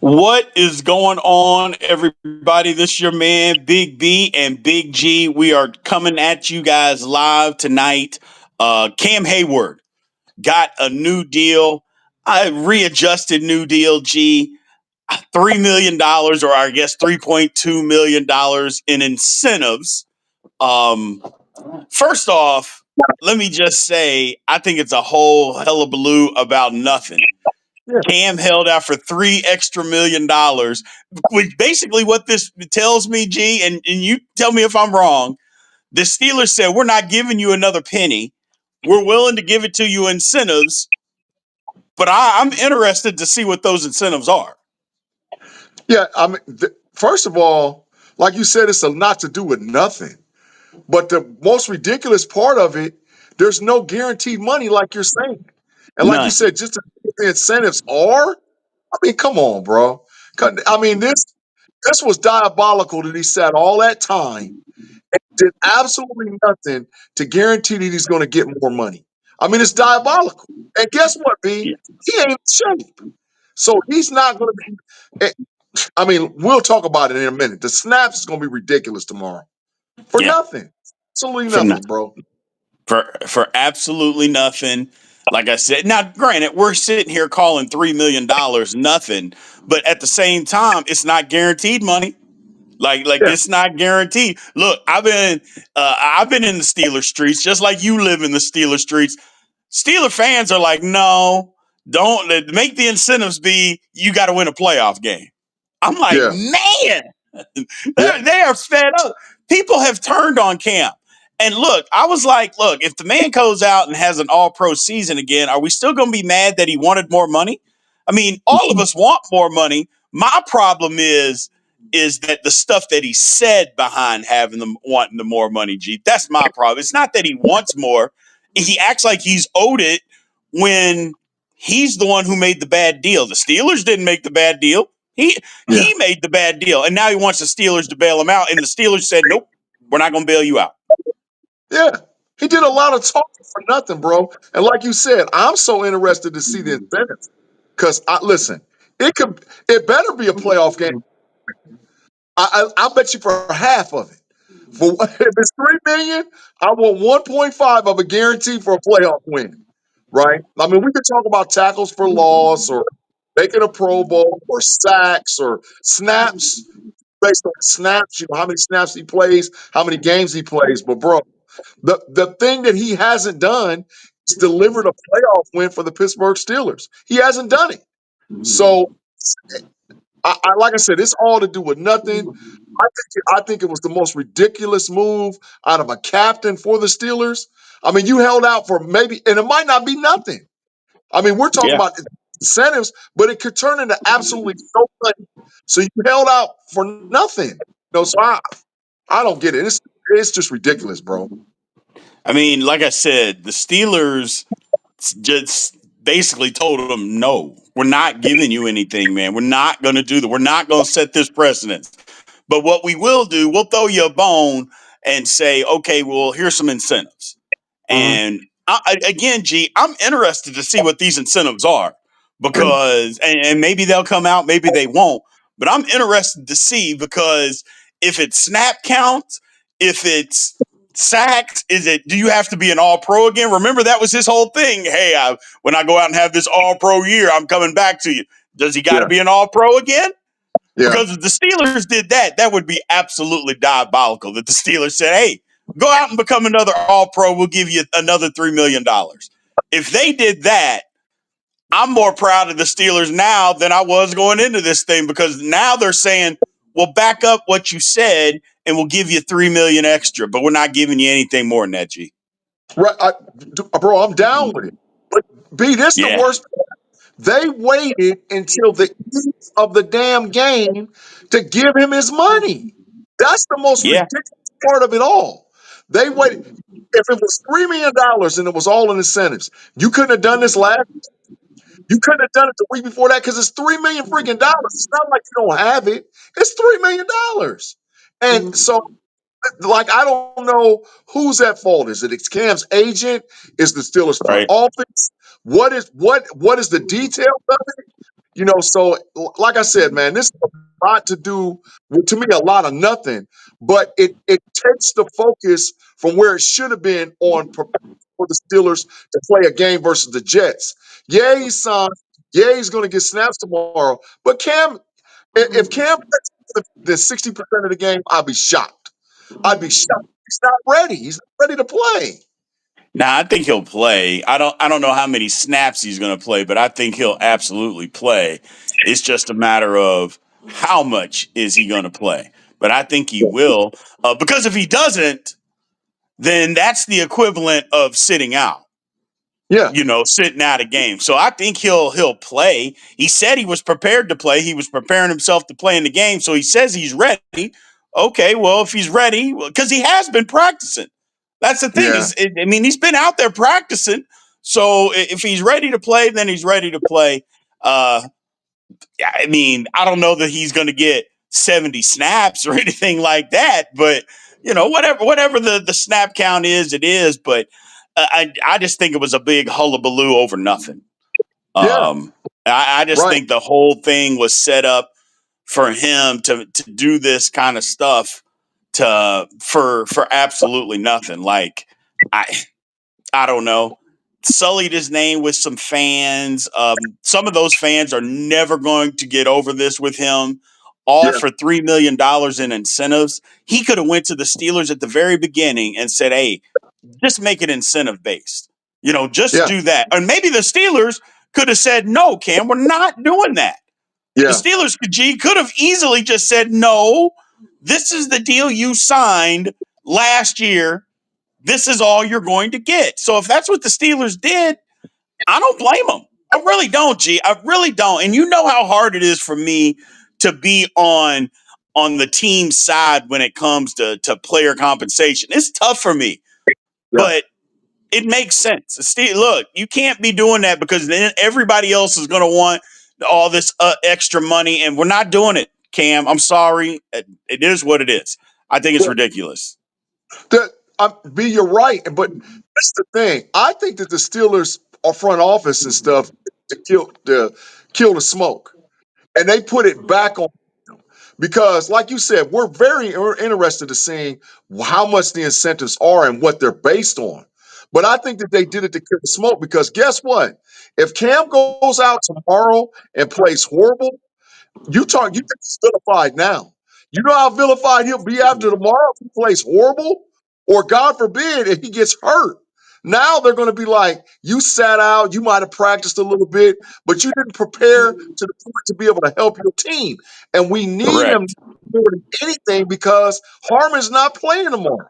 What is going on, everybody? This is your man, Big B and Big G. We are coming at you guys live tonight. Cam Hayward got a new deal, a readjusted new deal, G. $3 million, or I guess $3.2 million in incentives. Um, First off, let me just say, I think it's a whole hullabaloo about nothing. Yeah, Cam held out for $3 extra million, which basically what this tells me, G, and you tell me if I'm wrong. The Steelers said, we're not giving you another penny. We're willing to give it to you incentives, but I'm interested to see what those incentives are. yeah. I mean, first of all, like you said, it's a lot to do with nothing. But the most ridiculous part of it, there's no guaranteed money, like you're saying, and like you None. said, just the incentives are. I mean, come on, bro. I mean, this was diabolical that he sat all that time, did absolutely nothing to guarantee that he's going to get more money. I mean, it's diabolical. And guess what, B? Yeah. He ain't in shape, so he's not going to be. I mean, we'll talk about it in a minute. The snaps is going to be ridiculous tomorrow for Yeah. nothing. Absolutely For nothing, nothing. bro. For absolutely nothing. Like I said, now granted, we're sitting here calling $3 million nothing, but at the same time, it's not guaranteed money. Like Yeah, it's not guaranteed. Look, I've been in the Steeler streets, just like you live in the Steeler streets. Steeler fans are like, no, don't make the incentives be you got to win a playoff game. I'm like, yeah, man, yeah, they are fed up. People have turned on Cam. And look, I was like, look, if the man goes out and has an all pro season again, are we still going to be mad that he wanted more money? I mean, all of us want more money. My problem is that the stuff that he said behind having them wanting the more money, G. That's my problem. It's not that he wants more. He acts like he's owed it when he's the one who made the bad deal. The Steelers didn't make the bad deal. He yeah, he made the bad deal, and now he wants the Steelers to bail him out. And the Steelers said, "Nope, we're not going to bail you out." yeah. He did a lot of talking for nothing, bro. And like you said, I'm so interested to see the incentives because I listen. It better be a playoff game. I bet you for half of it. For if it's 3 million, I want 1.5 of a guarantee for a playoff win. Right? I mean, we could talk about tackles for loss or making a Pro Bowl or sacks or snaps based on snaps. You know how many snaps he plays, how many games he plays. But bro, the thing that he hasn't done is delivered a playoff win for the Pittsburgh Steelers. He hasn't done it. So like I said, it's all to do with nothing. I think it was the most ridiculous move out of a captain for the Steelers. I mean, you held out for maybe, and it might not be nothing. I mean, we're talking Yeah, about incentives, but it could turn into absolutely no money. So you held out for nothing. So I don't get it. It's just ridiculous, bro. I mean, like I said, the Steelers just basically told him, "No, we're not giving you anything, man. We're not going to do that. We're not going to set this precedence. But what we will do, we'll throw you a bone and say, okay, well, here's some incentives." Mhm. And again, G, I'm interested to see what these incentives are because, and maybe they'll come out, maybe they won't. But I'm interested to see because if it's snap counts, if it's sacks, is it? Do you have to be an All Pro again? Remember that was his whole thing. Hey, when I go out and have this All Pro year, I'm coming back to you. Does he got to Yeah, be an All Pro again? yeah, Because if the Steelers did that, that would be absolutely diabolical. That the Steelers said, "Hey, go out and become another All Pro. We'll give you another $3 million." If they did that, I'm more proud of the Steelers now than I was going into this thing because now they're saying, "Well, back up what you said, and we'll give you $3 million extra, but we're not giving you anything more than that." G. right, bro. I'm down with it. But B, this the Yeah, worst. They waited until the eve of the damn game to give him his money. That's the most yeah, ridiculous part of it all. They waited. If it was $3 million and it was all in incentives, you couldn't have done this last. You couldn't have done it the week before that because it's $3 million freaking dollars. It's not like you don't have it. It's $3 million. And so, like, I don't know who's at fault. Is it Cam's agent? Is the Steelers front right. office? What is the detail of it? So like I said, man, this is a lot to do with, to me, a lot of nothing, but it takes the focus from where it should have been on preparing for the Steelers to play a game versus the Jets. Yeah, he's signed. Yeah, he's going to get snaps tomorrow. But if Cam plays the 60% of the game, I'll be shocked. I'd be shocked. He's not ready. He's not ready to play. Now I think he'll play. I don't know how many snaps he's going to play, but I think he'll absolutely play. It's just a matter of how much is he going to play. But I think he will, because if he doesn't, then that's the equivalent of sitting out. Yeah, Sitting out a game. So I think he'll play. He said he was prepared to play. He was preparing himself to play in the game. So he says he's ready. Okay, well, if he's ready, because he has been practicing. That's the thing. yeah, I mean, he's been out there practicing. So if he's ready to play, then he's ready to play. Uh, yeah, I mean, I don't know that he's going to get 70 snaps or anything like that, but whatever the snap count is, it is. But I just think it was a big hullabaloo over nothing. yeah. I just Right. think the whole thing was set up for him to do this kind of stuff for absolutely nothing. Like I I don't know, sullied his name with some fans. Some of those fans are never going to get over this with him. All Yeah, for $3 million in incentives. He could have went to the Steelers at the very beginning and said, "Hey, just make it incentive based. Just yeah, do that." And maybe the Steelers could have said, "No, Cam, we're not doing that." The yeah, Steelers could have easily just said, "No, this is the deal you signed last year. This is all you're going to get." So if that's what the Steelers did, I don't blame them. I really don't, G. I really don't. And you know how hard it is for me to be on the team side when it comes to player compensation. It's tough for me, yeah. but it makes sense. Steve, look, you can't be doing that because then everybody else is going to want all this extra money, and we're not doing it. Cam, I'm sorry. It is what it is. I think it's But ridiculous. B, you're right, but that's the thing. I think that the Steelers are front office and stuff to kill the smoke, and they put it back on because, like you said, we're very interested in seeing how much the incentives are and what they're based on. But I think that they did it to kill the smoke because guess what? If Cam goes out tomorrow and plays horrible, you think he's vilified now. You know how vilified he'll be after tomorrow if he plays horrible? Or God forbid if he gets hurt. Now they're going to be like, you sat out, you might have practiced a little bit, but you didn't prepare to the point to be able to help your team. And we need him Correct. more than anything because Harmon's not playing tomorrow.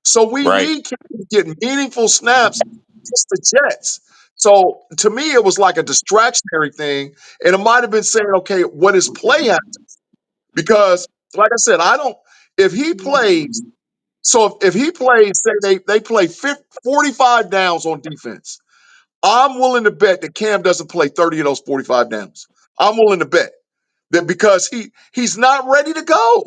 So we Right. need him to get meaningful snaps against the Jets. So to me, it was like a distractionary thing and it might have been saying, okay, what is play at? Because, like I said, I don't, if he plays, so if he plays, say they play 45 downs on defense, I'm willing to bet that Cam doesn't play 30 of those 45 downs. I'm willing to bet that because he's not ready to go.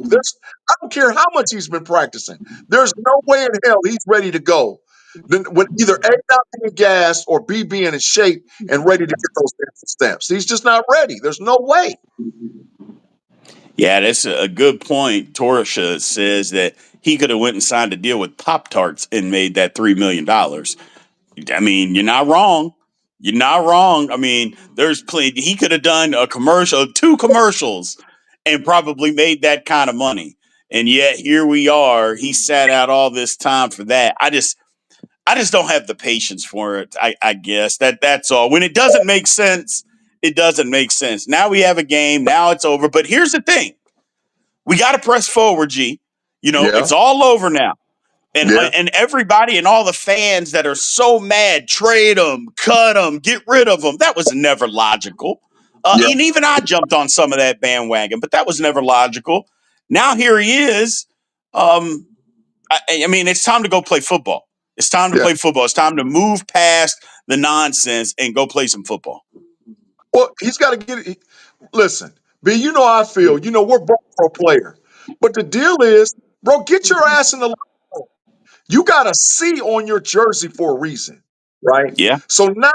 I don't care how much he's been practicing. There's no way in hell he's ready to go. Then with either A not being gassed or B being in shape and ready to get those stamps. He's just not ready. There's no way. Yeah, that's a good point. Torsha says that he could have went and signed a deal with Pop Tarts and made that $3 million. I mean, you're not wrong. You're not wrong. I mean, there's plenty. He could have done a commercial, two commercials, and probably made that kind of money. And yet here we are. He sat out all this time for that. I just don't have the patience for it. I guess that's all. When it doesn't make sense, it doesn't make sense. Now we have a game. Now it's over. But here's the thing: we got to press forward, G. Yeah, It's all over now. yeah, And everybody and all the fans that are so mad, trade them, cut them, get rid of them. That was never logical. yeah. And even I jumped on some of that bandwagon, but that was never logical. Now here he is. Um, I mean, it's time to go play football. It's time to Yeah. play football. It's time to move past the nonsense and go play some football. Well, he's got to get it. Listen, B, you know how I feel. You know, we're both pro player. But the deal is, bro, get your ass in the line. You got a C on your jersey for a reason. right? Yeah. So now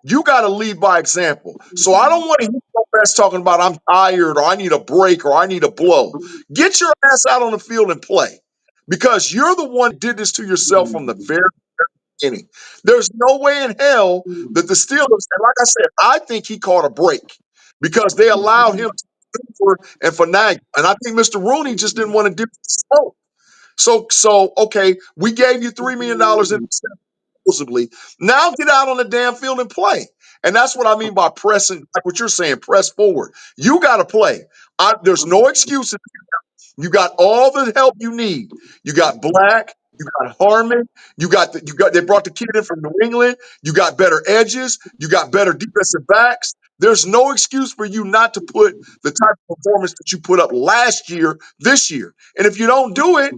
you got to lead by example. So I don't want to hear no mess talking about I'm tired or I need a break or I need a blow. Get your ass out on the field and play because you're the one that did this to yourself from the very beginning. There's no way in hell that the Steelers, and like I said, I think he caught a break because they allowed him to maneuver and finagle. And I think Mr. Rooney just didn't want to do the so okay, we gave you $3 million in supposedly. Now get out on the damn field and play. And that's what I mean by pressing, like what you're saying, press forward. You got to play. There's no excuses. You got all the help you need. You got Black, you got Harmon, they brought the kid in from New England. You got better edges, you got better defensive backs. There's no excuse for you not to put the type of performance that you put up last year, this year. And if you don't do it,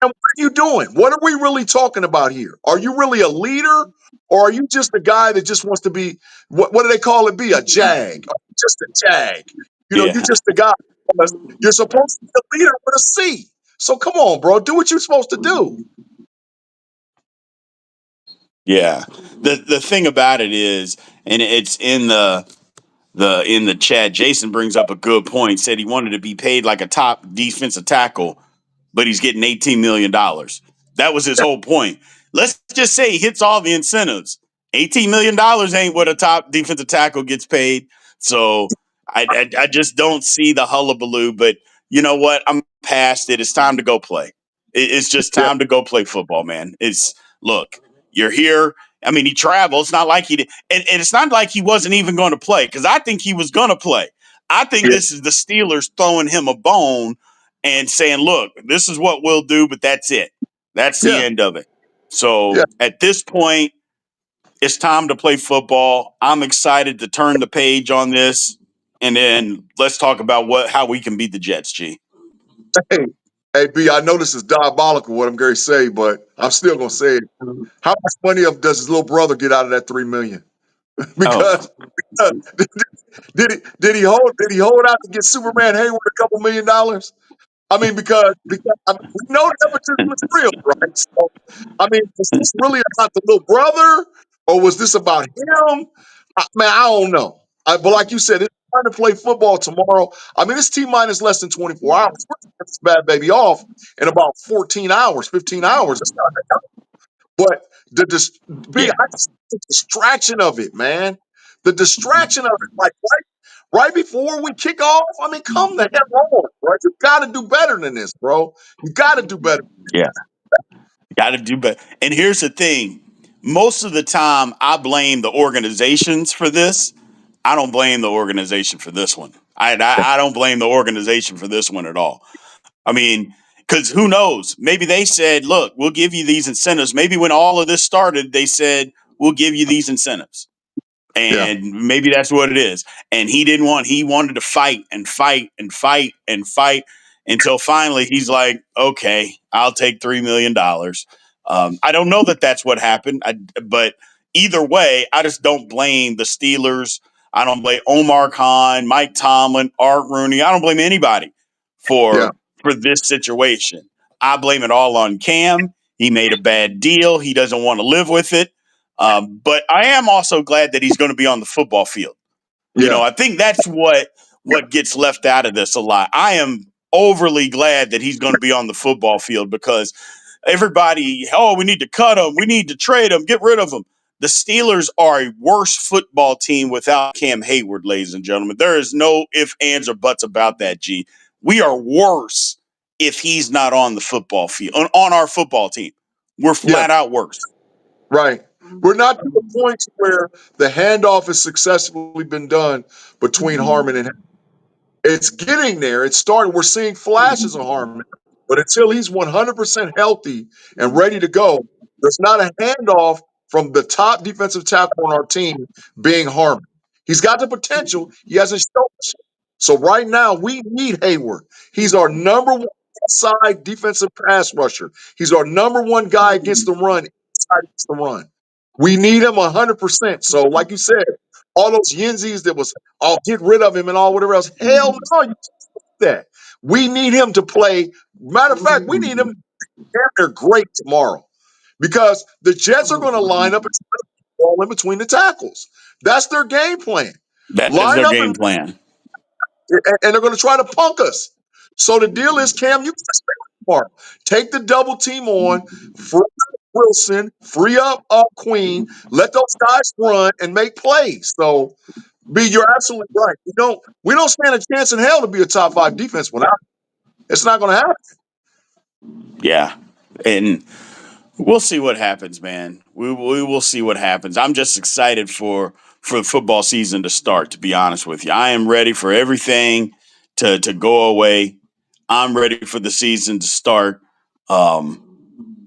and what are you doing? What are we really talking about here? Are you really a leader, or are you just a guy that just wants to be what do they call it? Be a jag? Are you just a jag? You're Yeah. just a guy. You're supposed to be a leader with a C. So come on, bro, do what you're supposed to do. Yeah. The thing about it is, and it's in the chat, Jason brings up a good point, said he wanted to be paid like a top defensive tackle, but he's getting $18 million. That was his whole point. Let's just say he hits all the incentives. $18 million ain't what a top defensive tackle gets paid. So I just don't see the hullabaloo. But you know what? I'm past it. It's time to go play. It's just Yeah, time to go play football, man. It's look, you're here. I mean, he travels. It's not like he did, and it's not like he wasn't even going to play because I think he was going to play. I think yeah, this is the Steelers throwing him a bone and saying, look, this is what we'll do, but that's it. That's the yeah, end of it. yeah. So at this point, it's time to play football. I'm excited to turn the page on this. And then let's talk about how we can beat the Jets, G. Hey, hey, B, I know this is diabolical what I'm going to say, but I'm still going to say it. How much money does his little brother get out of that $3 million? Oh, because did he hold out to get Superman Hayward a couple $1 million? I mean, because I mean, we know nepotism is real, right? So, I mean, was this really about the little brother, or was this about him? Man, I don't know. But like you said, it's time to play football tomorrow. I mean, it's T minus less than 24 hours. We're taking this bad baby off in about 14 hours, 15 hours. It's not that. But big, yeah, I just the distraction of it, man. The distraction of it, like right before we kick off. I mean, come the hell on, bro. You got to do better than this, bro. You got to do better. yeah. Got to do better. And here's the thing: most of the time, I blame the organizations for this. I don't blame the organization for this one. I don't blame the organization for this one at all. I mean, because who knows? Maybe they said, "Look, we'll give you these incentives." Maybe when all of this started, they said, "We'll give you these incentives." Yeah, And maybe that's what it is. And he wanted to fight and fight and fight and fight until finally he's like, okay, I'll take $3 million. I don't know that that's what happened, but either way, I just don't blame the Steelers. I don't blame Omar Khan, Mike Tomlin, Art Rooney. I don't blame anybody yeah, for this situation. I blame it all on Cam. He made a bad deal. He doesn't want to live with it. But I am also glad that he's going to be on the football field. You know, yeah, I think that's what gets left out of this a lot. I am overly glad that he's going to be on the football field because everybody, oh, we need to cut him, we need to trade him, get rid of him. The Steelers are a worse football team without Cam Hayward, ladies and gentlemen. There is no ifs, ands, or buts about that, G. We are worse if he's not on the football field, on our football team. We're yeah. flat out worse. Right. We're not to the point where the handoff has successfully been done between Harmon and it's getting there. It's starting. We're seeing flashes of Harmon, but until he's 100% healthy and ready to go, there's not a handoff from the top defensive tackle on our team being Harmon. He's got the potential. He hasn't shown it. So right now, we need Hayward. He's our number one inside defensive pass rusher. He's our number one guy against the run, inside against the run. We need him 100%. So, like you said, all those Yinzies that was, I'll get rid of him and all whatever else. Hell no, you that. We need him to play. Matter of fact, we need him to damn near great tomorrow because the Jets are going to line up. ball in between the tackles. That's their game plan. That is Line their up and game plan. they're going to try to punk us. So the deal is, Cam, you can smart. Take the double team on, free up Wilson, free up Queen, let those guys run and make plays. So, B, you're absolutely right. We don't stand a chance in hell to be a top 5 defense without it. It's not going to happen. Yeah. And we'll see what happens, man. We will see what happens. I'm just excited for the football season to start, to be honest with you. I am ready for everything to go away. I'm ready for the season to start. Um,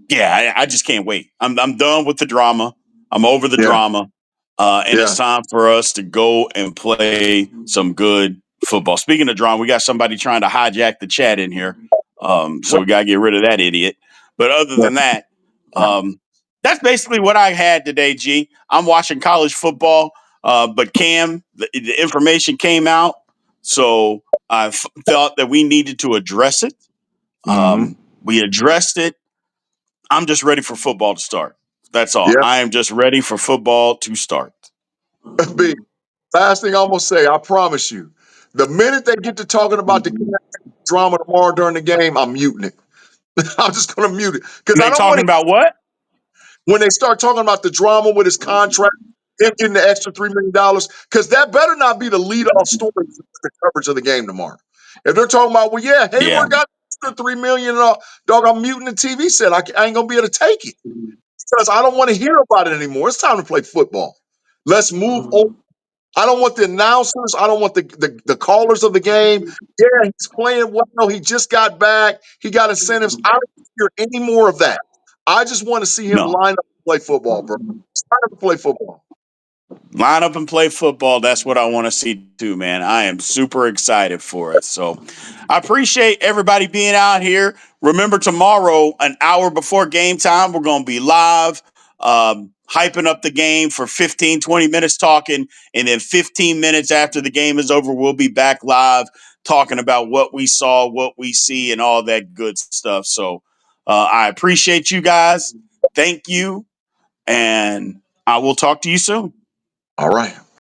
yeah, I just can't wait. I'm done with the drama. I'm over the Yeah, drama. And yeah, it's time for us to go and play some good football. Speaking of drama, we got somebody trying to hijack the chat in here. So we got to get rid of that idiot. But other yeah. than that, that's basically what I had today, G. I'm watching college football, but Cam, the information came out. So I felt that we needed to address it. Mm-hmm. We addressed it. I'm just ready for football to start. That's all. Yeah. I am just ready for football to start. B, last thing I'm going to say, I promise you, the minute they get to talking about the drama tomorrow during the game, I'm muting it. I'm just going to mute it because I They don't want talking to. about what? When they start talking about the drama with his contract, him getting the extra $3 million, because that better not be the lead-off story for the coverage of the game tomorrow. If they're talking about, well, yeah, Yeah. Hayward got extra $3 million, dog, I'm muting the TV set. I ain't gonna be able to take it because I don't want to hear about it anymore. It's time to play football. Let's move on. I don't want the announcers. I don't want the callers of the game. Yeah, he's playing well. He just got back. He got incentives. I don't hear any more of that. I just want to see him No. line up and play football, bro. It's time to play football. Line up and play football. That's what I want to see too, man. I am super excited for it. So I appreciate everybody being out here. Remember, tomorrow, an hour before game time, we're going to be live, hyping up the game for 15, 20 minutes talking. And then 15 minutes after the game is over, we'll be back live talking about what we saw, what we see, and all that good stuff. So I appreciate you guys. Thank you. And I will talk to you soon. All right.